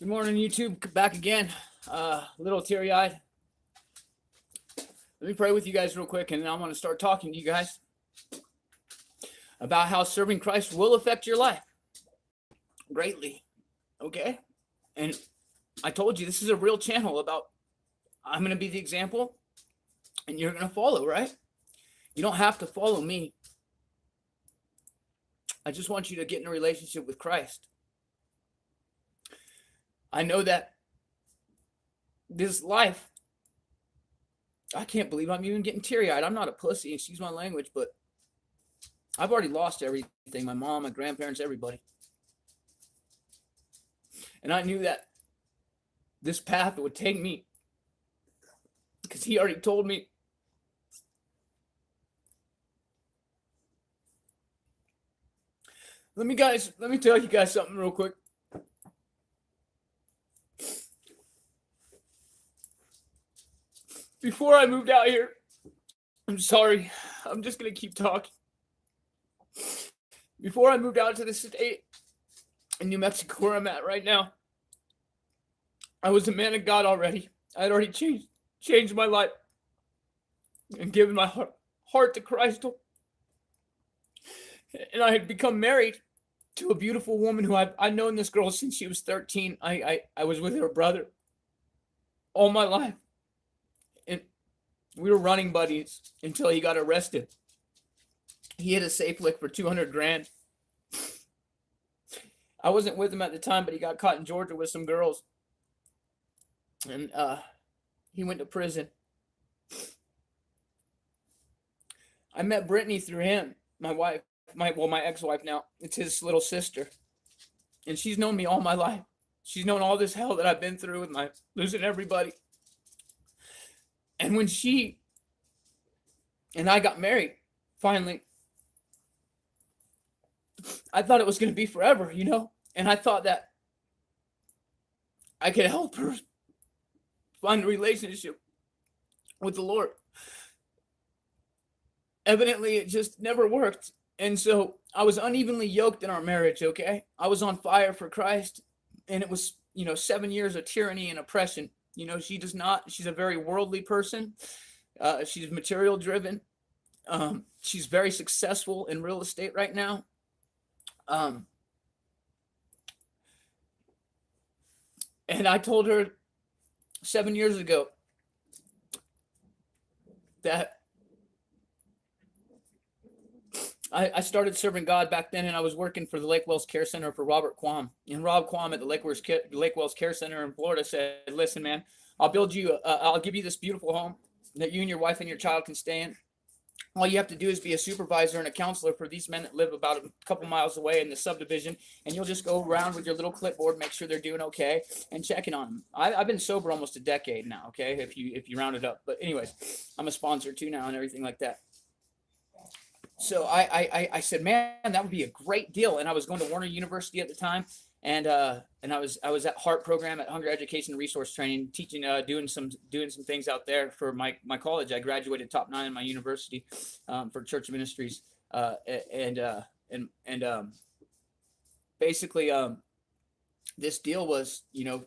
Good morning, YouTube. Back again. Little teary-eyed. Let me pray with you guys real quick, and then I want to start talking to you guys about how serving Christ will affect your life greatly. Okay? And I told you this is a real channel about I'm going to be the example, and you're going to follow, right? You don't have to follow me. I just want you to get in a relationship with Christ. I know that this life, I can't believe I'm even getting teary-eyed. I'm not a pussy, excuse my language, but I've already lost everything. My mom, my grandparents, everybody. And I knew that this path would take me, because he already told me. Let me tell you guys something real quick. Before I moved out here, I'm sorry, I'm just going to keep talking. Before I moved out to the state in New Mexico, where I'm at right now, I was a man of God already. I had already changed my life and given my heart to Christ. And I had become married to a beautiful woman who I've known this girl since she was 13. I was with her brother all my life. And we were running buddies until he got arrested. He hit a safe lick for $200,000. I wasn't with him at the time, but he got caught in Georgia with some girls. And he went to prison. I met Brittany through him, my wife, my ex-wife now. It's his little sister. And she's known me all my life. She's known all this hell that I've been through with my losing everybody. And when she and I got married, finally, I thought it was going to be forever, you know? And I thought that I could help her find a relationship with the Lord. Evidently, it just never worked. And so I was unevenly yoked in our marriage, okay? I was on fire for Christ, and it was, 7 years of tyranny and oppression. She's a very worldly person. She's material driven. She's very successful in real estate right now. And I told her 7 years ago that I started serving God back then, and I was working for the Lake Wells Care Center for Robert Quam. And Rob Quam at the Lake Wells Care Center in Florida said, "Listen, man, I'll give you this beautiful home that you and your wife and your child can stay in. All you have to do is be a supervisor and a counselor for these men that live about a couple miles away in the subdivision, and you'll just go around with your little clipboard, make sure they're doing okay, and checking on them." I've been sober almost a decade now, okay, if you round it up. But anyways, I'm a sponsor too now and everything like that. So I said, man, that would be a great deal. And I was going to Warner University at the time, and I was at HEART program at Hunger Education Resource Training, teaching, doing some things out there for my college. I graduated top 9 in my university for church ministries, basically this deal was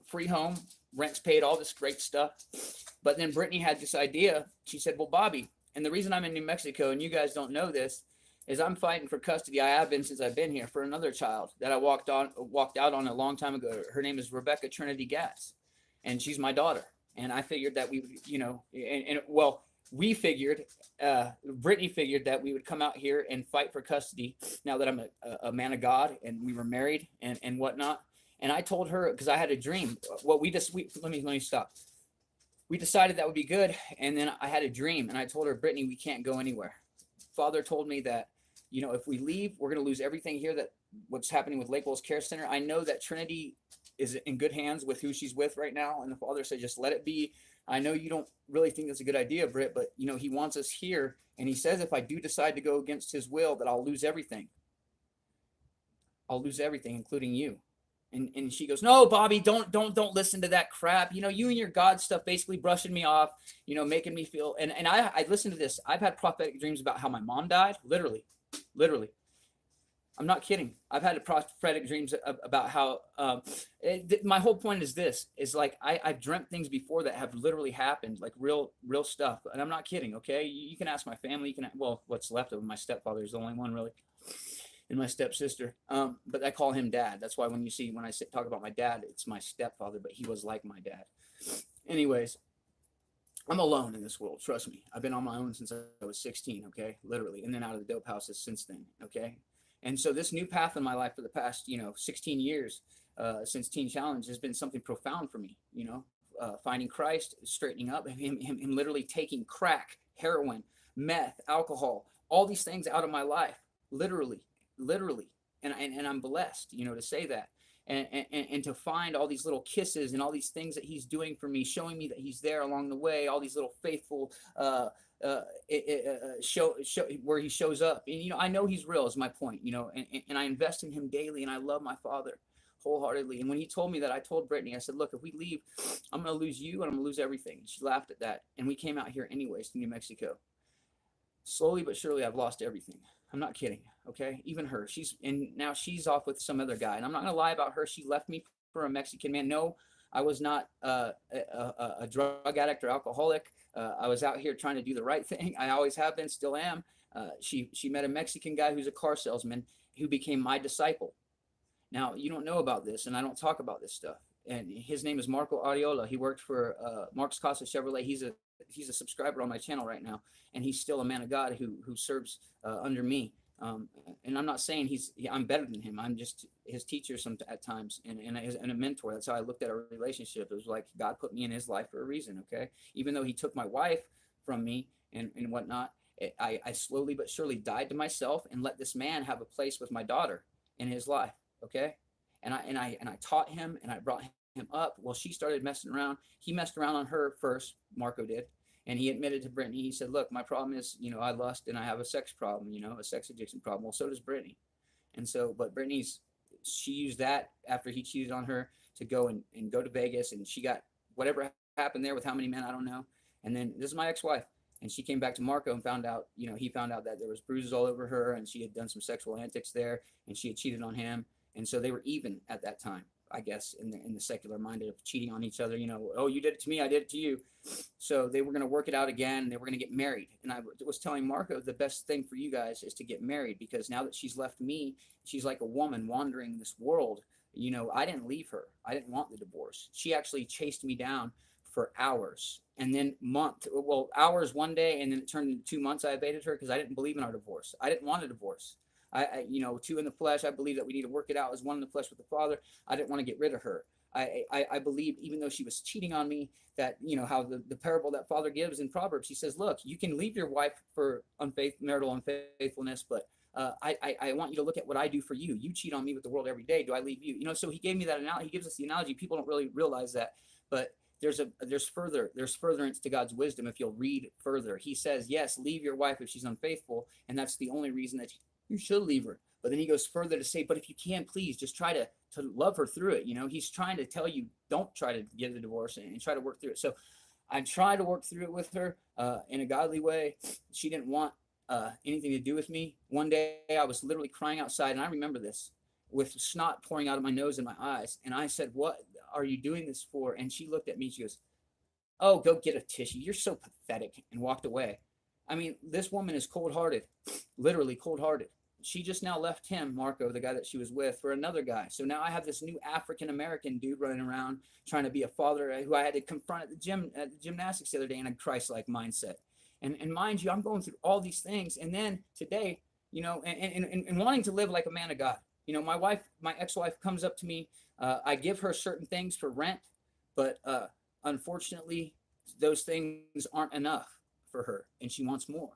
free home, rent's paid, all this great stuff. But then Brittany had this idea. She said, "Well, Bobby." And the reason I'm in New Mexico, and you guys don't know this, is I'm fighting for custody. I have been since I've been here, for another child that I walked out on a long time ago. Her name is Rebecca Trinity Gatz, and she's my daughter. And I figured that we figured, Brittany figured that we would come out here and fight for custody now that I'm a man of God, and we were married and whatnot. And I told her, because I had a dream. Let me stop. We decided that would be good, and then I had a dream, and I told her, "Brittany, we can't go anywhere. Father told me that, if we leave, we're going to lose everything here, that what's happening with Lake Wells Care Center. I know that Trinity is in good hands with who she's with right now," and the Father said, "Just let it be. I know you don't really think that's a good idea, Britt, but, he wants us here, and he says if I do decide to go against his will, that I'll lose everything. I'll lose everything, including you." And she goes, "No, Bobby, don't listen to that crap. You and your God stuff, basically brushing me off, making me feel." And I listened to this. I've had prophetic dreams about how my mom died, literally. I'm not kidding. I've had prophetic dreams about how my whole point is this is like I've dreamt things before that have literally happened, like real stuff. And I'm not kidding. Okay. You can ask my family. You can, well, what's left of them. My stepfather is the only one really, and my stepsister. But I call him dad. That's why when I talk about my dad, it's my stepfather, but he was like my dad. Anyways, I'm alone in this world. Trust me. I've been on my own since I was 16. Okay. Literally. And then out of the dope houses since then. Okay. And so this new path in my life for the past, 16 years, since Teen Challenge has been something profound for me, finding Christ, straightening up, him literally taking crack, heroin, meth, alcohol, all these things out of my life, literally. And I'm blessed, to say that. And to find all these little kisses and all these things that he's doing for me, showing me that he's there along the way, all these little faithful show where he shows up. And I know he's real is my point. And I invest in him daily, and I love my father wholeheartedly. And when he told me that, I told Brittany, I said, look, if we leave, I'm going to lose you and I'm going to lose everything. And she laughed at that, and we came out here anyways to New Mexico. Slowly but surely, I've lost everything. I'm not kidding. Okay. Even her, now she's off with some other guy, and I'm not going to lie about her. She left me for a Mexican man. No, I was not a drug addict or alcoholic. I was out here trying to do the right thing. I always have been, still am. She met a Mexican guy who's a car salesman who became my disciple. Now, you don't know about this, and I don't talk about this stuff. And his name is Marco Ariola. He worked for Marks Casa Chevrolet. He's a subscriber on my channel right now, and he's still a man of God who serves under me. And I'm not saying I'm better than him. I'm just his teacher at times, and a mentor. That's how I looked at our relationship. It was like God put me in his life for a reason. Okay, even though he took my wife from me and whatnot, I slowly but surely died to myself and let this man have a place with my daughter in his life. Okay, and I taught him, and I brought him up. Well, she started messing around. He messed around on her first. Marco did. And he admitted to Brittany, he said, look, my problem is, I lust and I have a sex problem, a sex addiction problem. Well, so does Brittany. And so, but she used that after he cheated on her to go and go to Vegas, and she got whatever happened there with how many men, I don't know. And then this is my ex-wife. And she came back to Marco and found out, he found out that there was bruises all over her, and she had done some sexual antics there, and she had cheated on him. And so they were even at that time, I guess, in the secular minded of cheating on each other. Oh, you did it to me, I did it to you. So they were going to work it out again, and they were going to get married. And I was telling Marco, the best thing for you guys is to get married, because now that she's left me, she's like a woman wandering this world. I didn't leave her. I didn't want the divorce. She actually chased me down for hours, and then hours one day, and then it turned into 2 months. I evaded her because I didn't believe in our divorce. I didn't want a divorce. Two in the flesh. I believe that we need to work it out as one in the flesh with the Father. I didn't want to get rid of her. I believe, even though she was cheating on me, that, how the parable that Father gives in Proverbs, he says, look, you can leave your wife for marital unfaithfulness, but I want you to look at what I do for you. You cheat on me with the world every day. Do I leave you? So he gave me that analogy. He gives us the analogy. People don't really realize that, but there's furtherance to God's wisdom. If you'll read further, he says, yes, leave your wife if she's unfaithful. And that's the only reason that you should leave her. But then he goes further to say, but if you can, please just try to love her through it. He's trying to tell you, don't try to get a divorce, and try to work through it. So I tried to work through it with her in a godly way. She didn't want anything to do with me. One day I was literally crying outside, and I remember this, with snot pouring out of my nose and my eyes. And I said, what are you doing this for? And she looked at me, she goes, oh, go get a tissue. You're so pathetic, and walked away. I mean, this woman is cold-hearted, literally cold-hearted. She just now left him, Marco, the guy that she was with, for another guy. So now I have this new African-American dude running around trying to be a father, who I had to confront at the gymnastics the other day, in a Christ-like mindset. And mind you, I'm going through all these things. And then today, and wanting to live like a man of God. My ex-wife comes up to me. I give her certain things for rent, but unfortunately, those things aren't enough for her, and she wants more.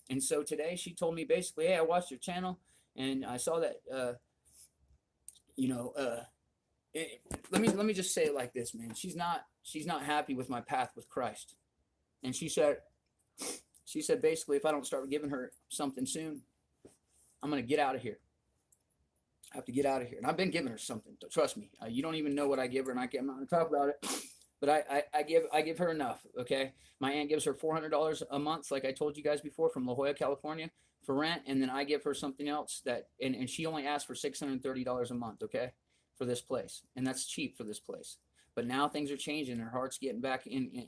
And so today she told me basically, hey, I watched your channel, and I saw that let me just say it like this, man. She's not happy with my path with Christ. And she said basically, if I don't start giving her something soon, I'm going to get out of here. I have to get out of here. And I've been giving her something, trust me. You don't even know what I give her, and I'm not going to talk about it. but I give her enough. Okay, my aunt gives her $400 a month, like I told you guys before, from La Jolla, California, for rent, and then I give her something else that, and she only asked for $630 a month. Okay, for this place, and that's cheap for this place. But now things are changing. Her heart's getting back in,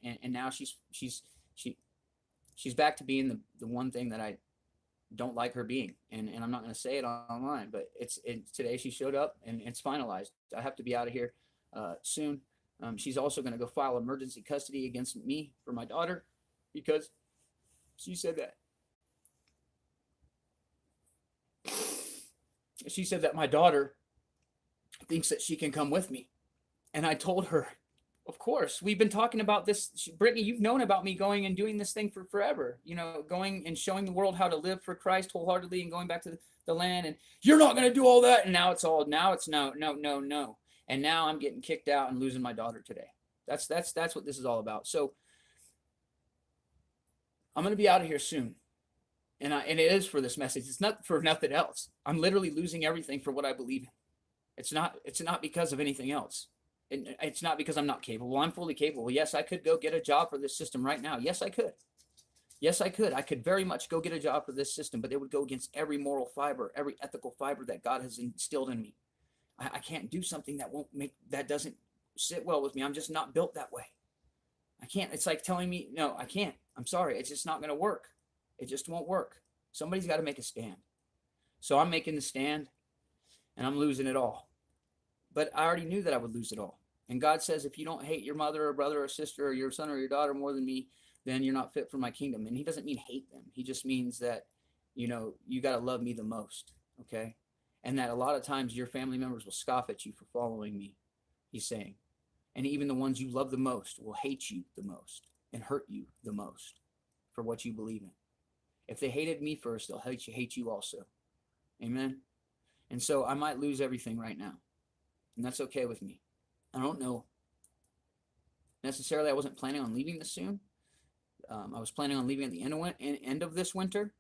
and now she she's back to being the one thing that I don't like her being, and I'm not going to say it online, but today she showed up and it's finalized. I have to be out of here soon. She's also going to go file emergency custody against me for my daughter because she said that my daughter thinks that she can come with me, and I told her, of course, we've been talking about this. Brittany, you've known about me going and doing this thing for forever, going and showing the world how to live for Christ wholeheartedly and going back to the land. And you're not going to do all that. And now it's no. And now I'm getting kicked out and losing my daughter today. That's what this is all about. So I'm going to be out of here soon. And it is for this message. It's not for nothing else. I'm literally losing everything for what I believe in. It's not because of anything else. It's not because I'm not capable. I'm fully capable. Yes, I could go get a job for this system right now. Yes, I could. Yes, I could. I could very much go get a job for this system, but it would go against every moral fiber, every ethical fiber that God has instilled in me. I can't do something that doesn't sit well with me. I'm just not built that way. I can't. It's like telling me, no, I can't. I'm sorry. It's just not going to work. It just won't work. Somebody's got to make a stand. So I'm making the stand, and I'm losing it all. But I already knew that I would lose it all. And God says, if you don't hate your mother or brother or sister or your son or your daughter more than me, then you're not fit for my kingdom. And he doesn't mean hate them. He just means that, you got to love me the most. Okay. And that a lot of times your family members will scoff at you for following me, he's saying. And even the ones you love the most will hate you the most and hurt you the most for what you believe in. If they hated me first, they'll hate you also. Amen. And so I might lose everything right now. And that's okay with me. I don't know. Necessarily, I wasn't planning on leaving this soon. I was planning on leaving at the end of this winter.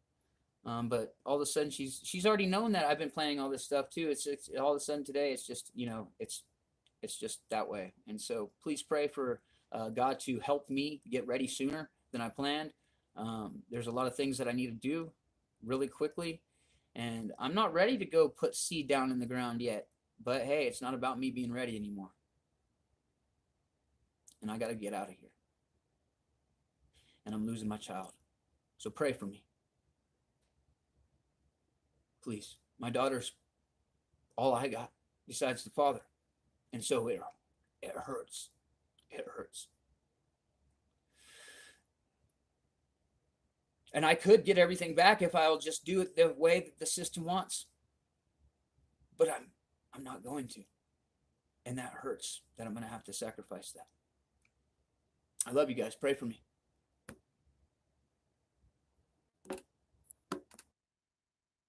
But all of a sudden, she's already known that I've been planning all this stuff too. It's all of a sudden today, it's just, it's just that way. And so please pray for God to help me get ready sooner than I planned. There's a lot of things that I need to do really quickly. And I'm not ready to go put seed down in the ground yet. But hey, it's not about me being ready anymore. And I got to get out of here. And I'm losing my child. So pray for me. Please. My daughter's all I got besides the father. And so it hurts. It hurts. And I could get everything back if I'll just do it the way that the system wants. But I'm not going to. And that hurts that I'm going to have to sacrifice that. I love you guys. Pray for me.